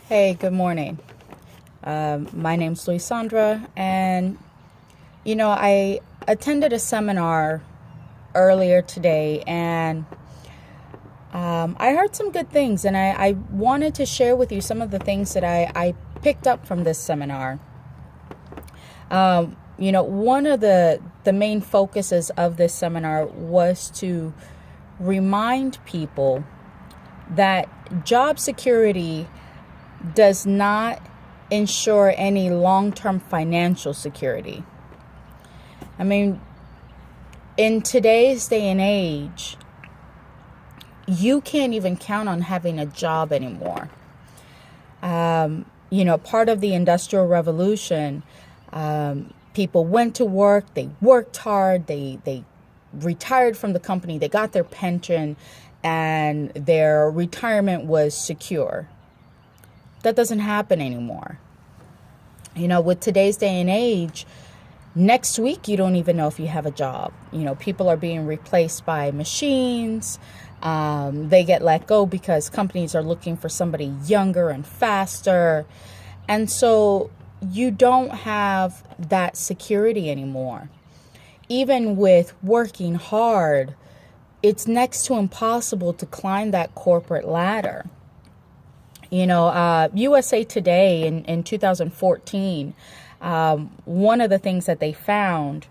Hey, good morning. My name's Luisandra, and I attended a seminar earlier today, and I heard some good things, and I wanted to share with you some of the things that I picked up from this seminar. One of the main focuses of this seminar was to remind people that job security does not ensure any long-term financial security. I mean, in today's day and age, you can't even count on having a job anymore. Part of the Industrial Revolution, people went to work, they worked hard, they retired from the company, they got their pension, and their retirement was secure. That doesn't happen anymore. With today's day and age, next week you don't even know if you have a job. People are being replaced by machines. They get let go because companies are looking for somebody younger and faster. And so you don't have that security anymore. Even with working hard, it's next to impossible to climb that corporate ladder. USA Today in 2014, one of the things that they found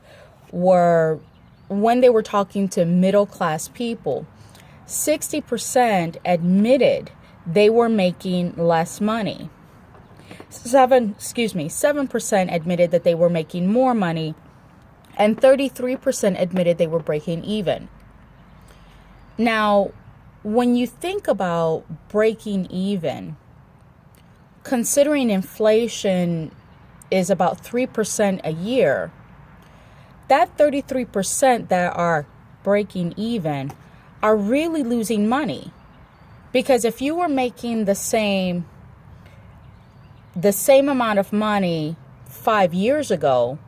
were when they were talking to middle-class people, 60% admitted they were making less money. 7% admitted that they were making more money, and 33% admitted they were breaking even. Now, when you think about breaking even, considering inflation is about 3% a year, that 33% that are breaking even are really losing money. Because if you were making the same amount of money 5 years ago,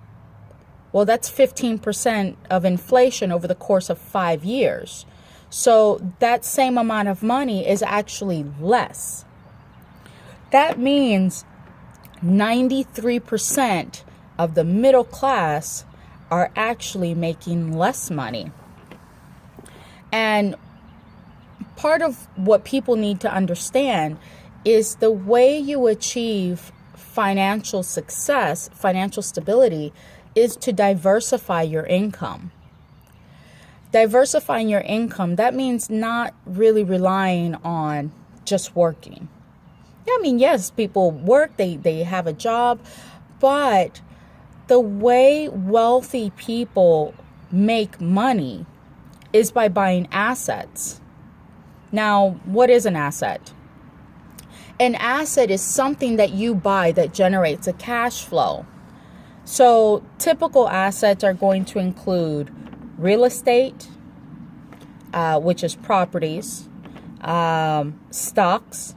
well, that's 15% of inflation over the course of 5 years. So that same amount of money is actually less. That means 93% of the middle class are actually making less money. And part of what people need to understand is the way you achieve financial success, financial stability, is to diversify your income. Diversifying your income, that means not really relying on just working. Yes, people work, they have a job, but the way wealthy people make money is by buying assets. Now, what is an asset? An asset is something that you buy that generates a cash flow. So typical assets are going to include real estate, which is properties, stocks.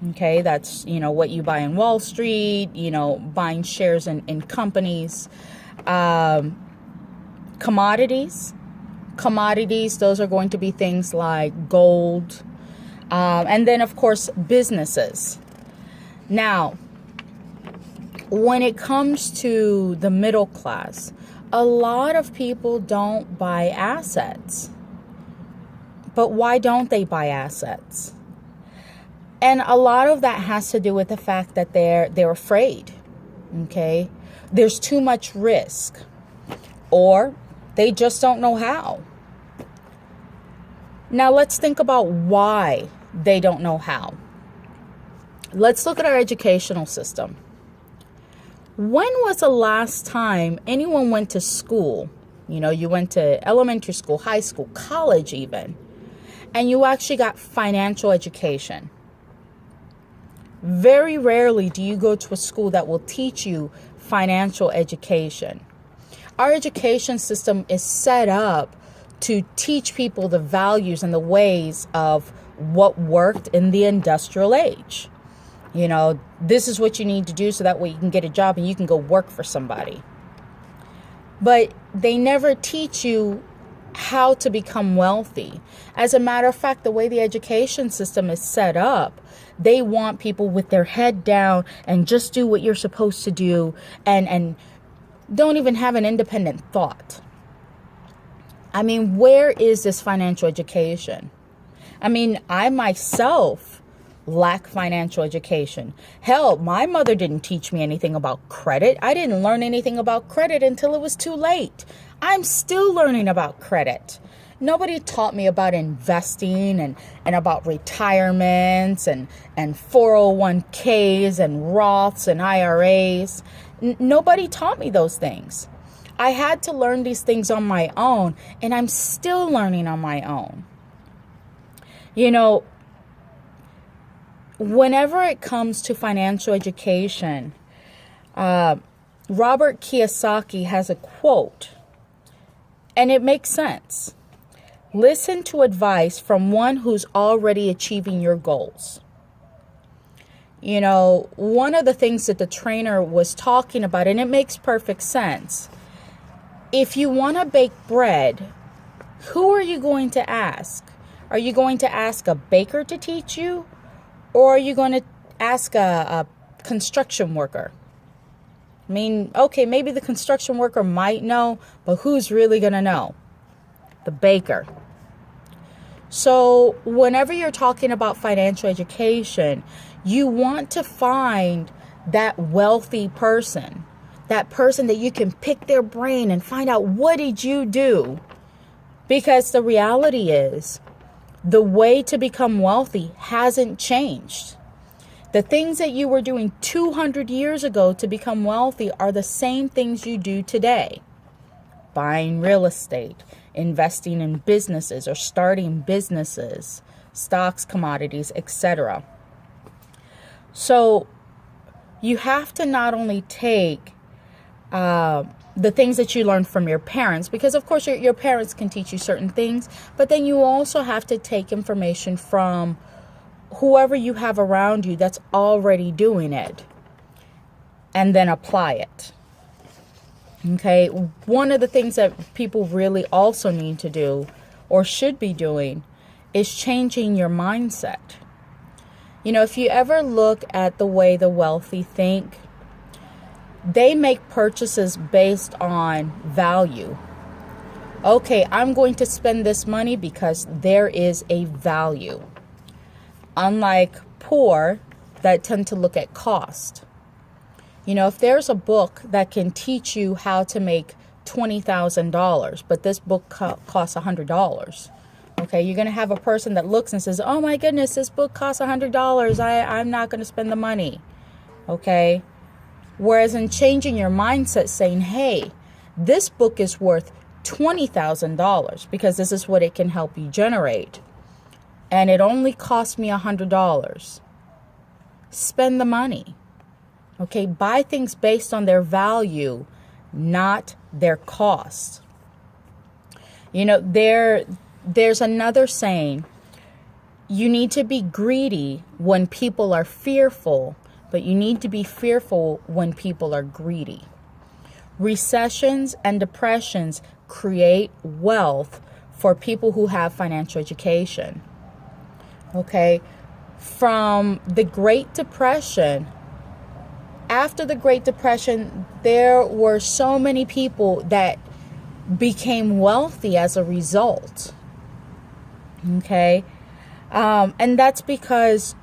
Okay, that's, what you buy in Wall Street, buying shares in companies, commodities. Commodities, those are going to be things like gold, and then, of course, businesses. Now, when it comes to the middle class, a lot of people don't buy assets. But why don't they buy assets? And a lot of that has to do with the fact that they're afraid. Okay? There's too much risk. Or they just don't know how. Now let's think about why they don't know how. Let's look at our educational system. When was the last time anyone went to school? You went to elementary school, high school, college even, and you actually got financial education. Very rarely do you go to a school that will teach you financial education. Our education system is set up to teach people the values and the ways of what worked in the industrial age. This is what you need to do so that way you can get a job and you can go work for somebody. But they never teach you how to become wealthy. As a matter of fact, the way the education system is set up, they want people with their head down and just do what you're supposed to do, and don't even have an independent thought. I mean, where is this financial education? I mean, I myself lack financial education. Hell, my mother didn't teach me anything about credit. I didn't learn anything about credit until it was too late. I'm still learning about credit. Nobody taught me about investing and about retirements and 401ks and Roths and IRAs. Nobody taught me those things. I had to learn these things on my own, and I'm still learning on my own. You know, whenever it comes to financial education, Robert Kiyosaki has a quote, and it makes sense. Listen to advice from one who's already achieving your goals. You know, one of the things that the trainer was talking about, and it makes perfect sense. If you want to bake bread, who are you going to ask? Are you going to ask a baker to teach you? Or are you going to ask a construction worker? I mean, okay, maybe the construction worker might know, but who's really going to know? The baker. So whenever you're talking about financial education, you want to find that wealthy person, that person that you can pick their brain and find out, what did you do? Because the reality is, the way to become wealthy hasn't changed. The things that you were doing 200 years ago to become wealthy are the same things you do today. Buying real estate, investing in businesses or starting businesses, stocks, commodities, etc. So you have to not only take the things that you learn from your parents, because of course your parents can teach you certain things, but then you also have to take information from whoever you have around you that's already doing it and then apply it. Okay, one of the things that people really also need to do or should be doing is changing your mindset. You know, if you ever look at the way the wealthy think, they make purchases based on value. Okay, I'm going to spend this money because there is a value. Unlike poor that tend to look at cost. You know, if there's a book that can teach you how to make $20,000, but this book costs $100, okay, you're going to have a person that looks and says, oh my goodness, this book costs $100. I'm not going to spend the money, okay? Whereas in changing your mindset, saying, hey, this book is worth $20,000 because this is what it can help you generate. And it only cost me $100. Spend the money. Okay, buy things based on their value, not their cost. You know, there's another saying, you need to be greedy when people are fearful, but you need to be fearful when people are greedy. Recessions and depressions create wealth for people who have financial education. Okay, from the Great Depression, after the Great Depression, there were so many people that became wealthy as a result. Okay, and that's because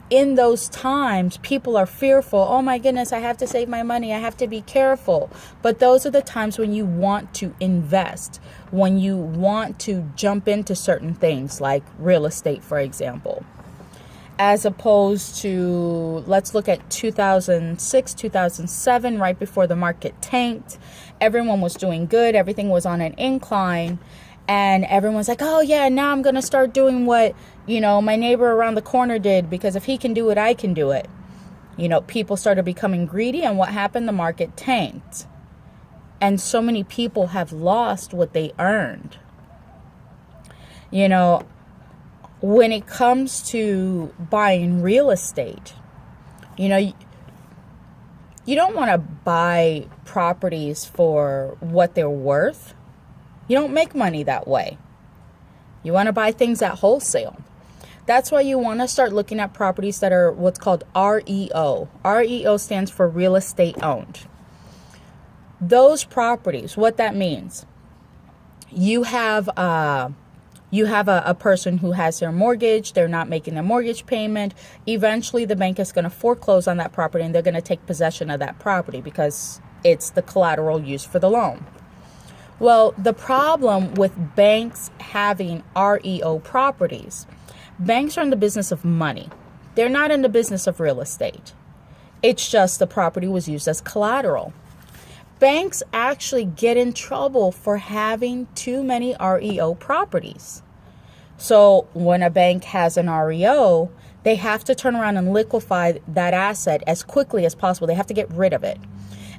in those times, people are fearful. Oh my goodness, I have to save my money. I have to be careful. But those are the times when you want to invest, when you want to jump into certain things like real estate, for example. As opposed to, let's look at 2006, 2007, right before the market tanked. Everyone was doing good. Everything was on an incline. And everyone's like, oh yeah, now I'm going to start doing what, you know, my neighbor around the corner did, because if he can do it, I can do it. You know, people started becoming greedy, and what happened? The market tanked. And so many people have lost what they earned. You know, when it comes to buying real estate, you know, you don't want to buy properties for what they're worth. You don't make money that way. You want to buy things at wholesale. That's why you want to start looking at properties that are what's called REO. REO stands for real estate owned. Those properties, what that means, you have a person who has their mortgage, they're not making their mortgage payment. Eventually the bank is going to foreclose on that property and they're going to take possession of that property because it's the collateral used for the loan. Well, the problem with banks having REO properties, banks are in the business of money. They're not in the business of real estate. It's just the property was used as collateral. Banks actually get in trouble for having too many REO properties. So when a bank has an REO, they have to turn around and liquefy that asset as quickly as possible. They have to get rid of it.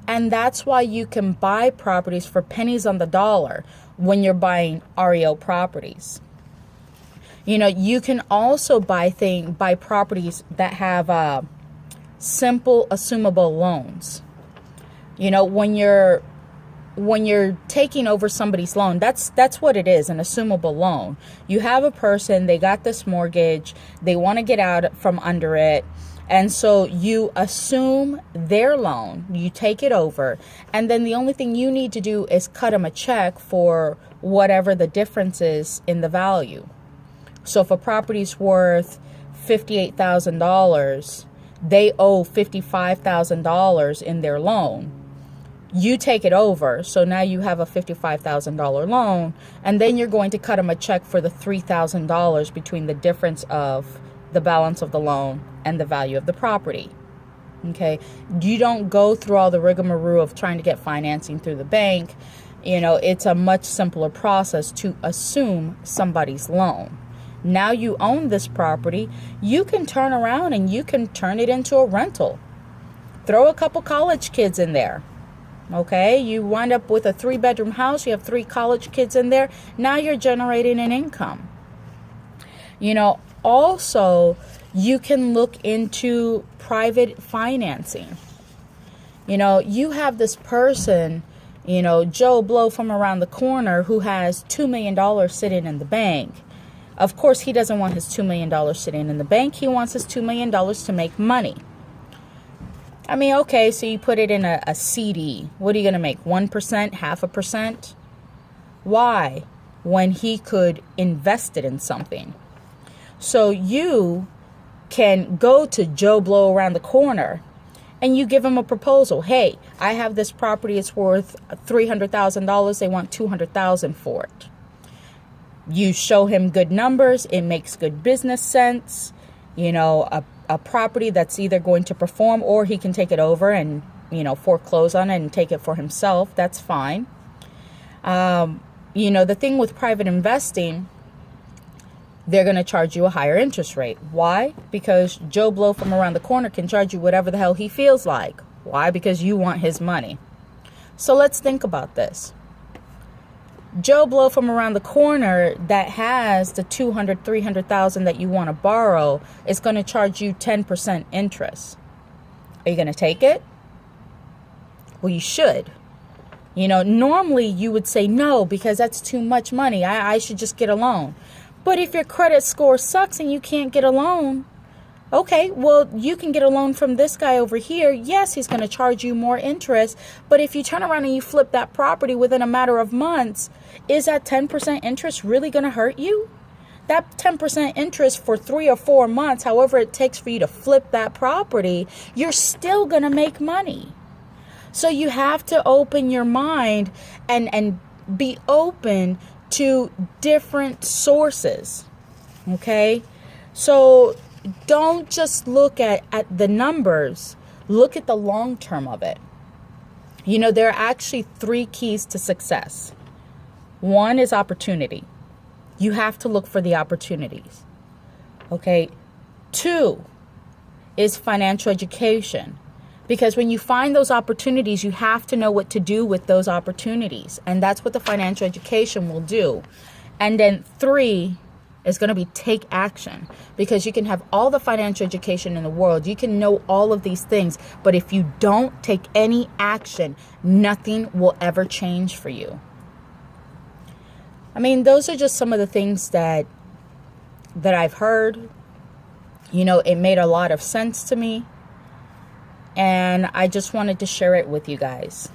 And that's why you can buy properties for pennies on the dollar when you're buying REO properties. You know, you can also buy properties that have simple assumable loans. You know, when you're taking over somebody's loan, that's what it is, an assumable loan. You have a person, they got this mortgage, they want to get out from under it. And so you assume their loan, you take it over, and then the only thing you need to do is cut them a check for whatever the difference is in the value. So if a property's worth $58,000, they owe $55,000 in their loan. You take it over, so now you have a $55,000 loan, and then you're going to cut them a check for the $3,000 between the difference of the balance of the loan and the value of the property. Okay, you don't go through all the rigmarole of trying to get financing through the bank. You know, it's a much simpler process to assume somebody's loan. Now you own this property, you can turn around and you can turn it into a rental. Throw a couple college kids in there. Okay, you wind up with a 3-bedroom house, you have 3 college kids in there. Now you're generating an income. You know, also, you can look into private financing. You know, you have this person, you know, Joe Blow from around the corner who has $2 million sitting in the bank. Of course, he doesn't want his $2 million sitting in the bank. He wants his $2 million to make money. I mean, okay, so you put it in a CD. What are you going to make? 1%, 0.5%? Why? When he could invest it in something. So you can go to Joe Blow around the corner and you give him a proposal. Hey, I have this property. It's worth $300,000. They want $200,000 for it. You show him good numbers. It makes good business sense. You know, a property that's either going to perform or he can take it over and, you know, foreclose on it and take it for himself. That's fine. You know, the thing with private investing, they're going to charge you a higher interest rate. Why? Because Joe Blow from around the corner can charge you whatever the hell he feels like. Why? Because you want his money. So let's think about this. Joe Blow from around the corner that has the $200,000, $300,000 that you want to borrow is going to charge you 10% interest. Are you going to take it? Well, you should. You know, normally you would say no because that's too much money. I should just get a loan. But if your credit score sucks and you can't get a loan, okay, well, you can get a loan from this guy over here. Yes, he's going to charge you more interest. But if you turn around and you flip that property within a matter of months, is that 10% interest really going to hurt you? That 10% interest for 3 or 4 months, however it takes for you to flip that property, you're still going to make money. So you have to open your mind and be open to different sources. Okay? So don't just look at the numbers. Look at the long term of it. You know, there are actually 3 keys to success. 1 is opportunity. You have to look for the opportunities. Okay? 2 is financial education. Because when you find those opportunities, you have to know what to do with those opportunities. And that's what the financial education will do. And then 3 is going to be take action. Because you can have all the financial education in the world. You can know all of these things. But if you don't take any action, nothing will ever change for you. mean, those are just some of the things that I've heard. You know, it made a lot of sense to me, and I just wanted to share it with you guys.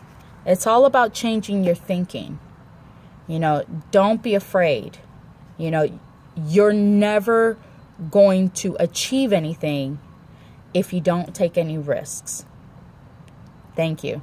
It's all about changing your thinking. You know, don't be afraid. You know, you're never going to achieve anything if you don't take any risks. Thank you.